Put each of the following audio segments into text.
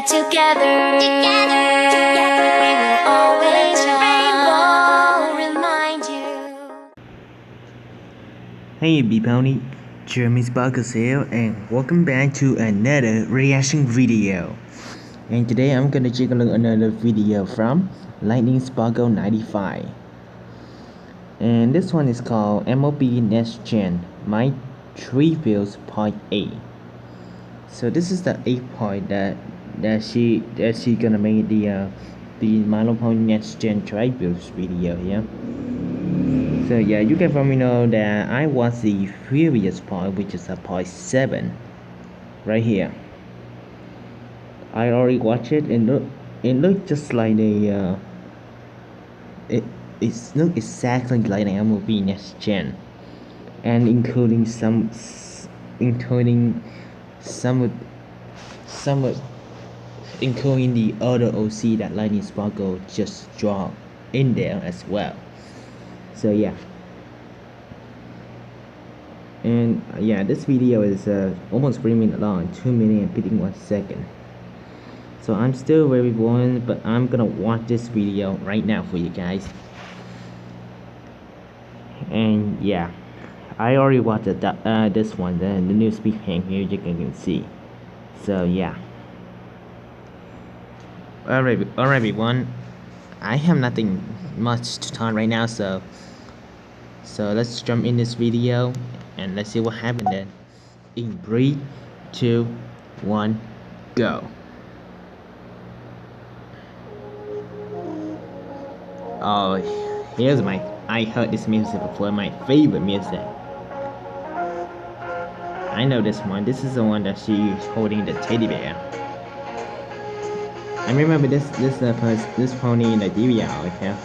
together, we will always remind you. Hey B-Pony, Jeremy Sparkles here, and welcome back to another reaction video. And today I'm gonna take a look at another video from Lightning Sparkle 95. And this one is called MLP Next Gen Tribute Part 8. So this is the 8th part that she gonna make the MLP Next Gen Tribute video, yeah. So yeah, you can probably know that I watched the previous part, which is part 7, right here. I already watched it, and it looked just like the it looked exactly like an MLB Next Gen, and including some including the other OC that Lightning Sparkle just dropped in there as well. So yeah. And yeah, this video is almost 3 minutes long, 2 minutes and 51 seconds. So I'm still very bored, but I'm gonna watch this video right now for you guys. And yeah, I already watched this one, the new speaking music, you can see. So yeah. Alright everyone, I have nothing much to talk right now, so let's jump in this video and let's see what happened then. In 3, 2, 1, go. Oh, here's I heard this music before, my favorite music. I know this one. This is the one that she's holding the teddy bear. I remember this pony in the DVR, okay?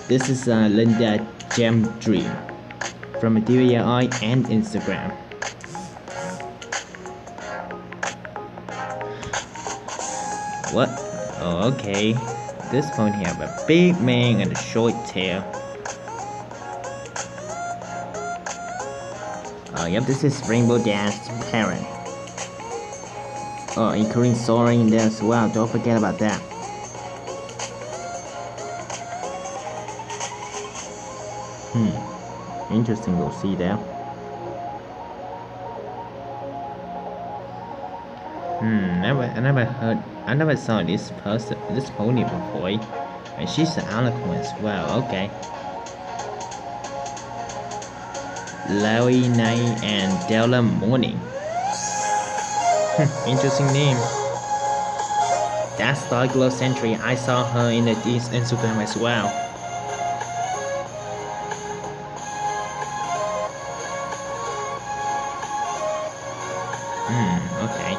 This is Linda Gem Dream from a DVR and Instagram. What? Oh, okay. This pony have a big mane and a short tail. Oh, yep, this is Rainbow Dash parent. Oh, including soaring in there as well. Don't forget about that. Interesting, we'll see there. I never saw this pony before, and she's an alicorn as well. Okay. Larry Night and Della Morning. Interesting name. That's Star Glow Sentry. I saw her in this Instagram as well. Okay.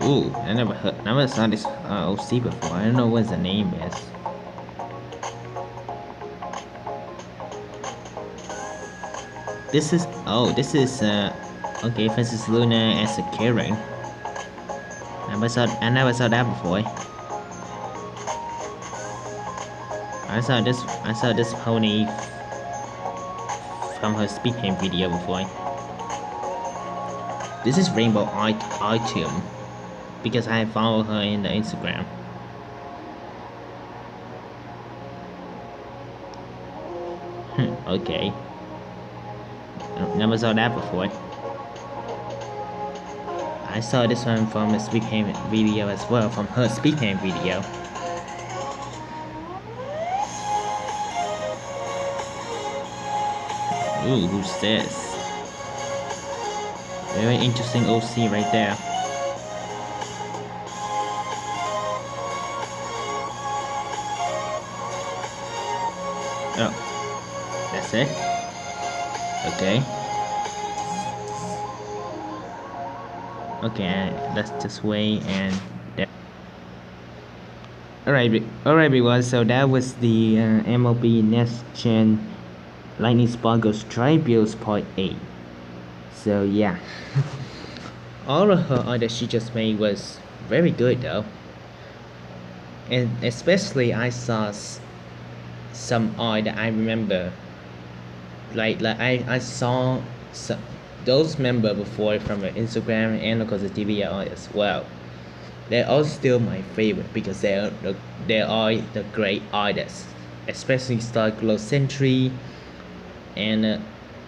Ooh, I never saw this OC before. I don't know what the name is. This is okay, Princess Luna as a Karen. I never saw that before. I saw this pony from her speaking video before. This is Rainbow Item because I follow her in the Instagram. Okay. Never saw that before. I saw this one from a speaking video as well, from her speaking video. Ooh, who's this? Very interesting OC right there. Oh, that's it? Okay. Okay, let's just wait and alright everyone, so that was the MLP Next Gen Lightning Sparkles Tribute Part 8. So yeah. All of her art that she just made was very good though. And especially I saw some oil that I remember. Like I saw some, those member before from the Instagram and of course the TV oil as well. They're all still my favorite because they are the great artists, especially Star Glow Century and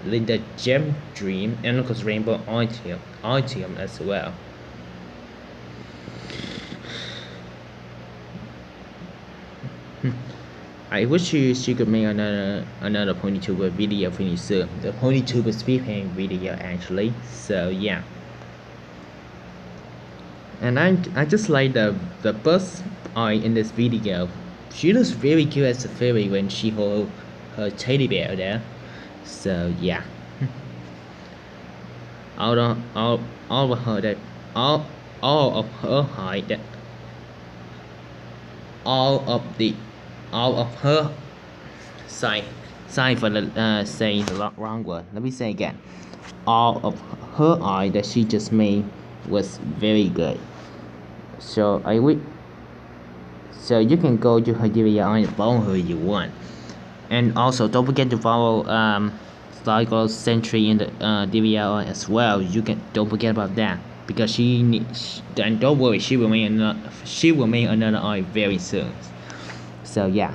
Linda Gem Dream and of course Rainbow Artium as well. I wish she could make another PonyTuber video pretty soon. The PonyTuber speed paint video actually. So yeah. And I just like the bust eye in this video. She looks very cute as a fairy when she hold her teddy bear there. So yeah. all of all of her that all of her height that all of the all of her sorry for the saying the wrong word. Let me say again. All of her eye that she just made was very good. So I would so you can go to her video and follow her if you want. And also don't forget to follow Star Century in the DVR as well. You can don't forget about that because and don't worry, she will make another eye very soon. So yeah.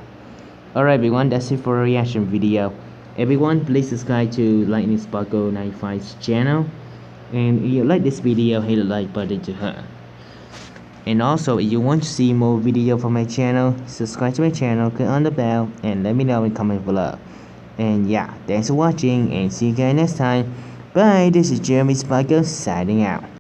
Alright everyone, that's it for a reaction video. Everyone, please subscribe to Lightning Sparkle 95's channel. And if you like this video, hit the like button to her. And also, if you want to see more video from my channel, subscribe to my channel, click on the bell, and let me know in comment below. And yeah, thanks for watching, and see you guys next time. Bye, this is Jeremy Sparkle signing out.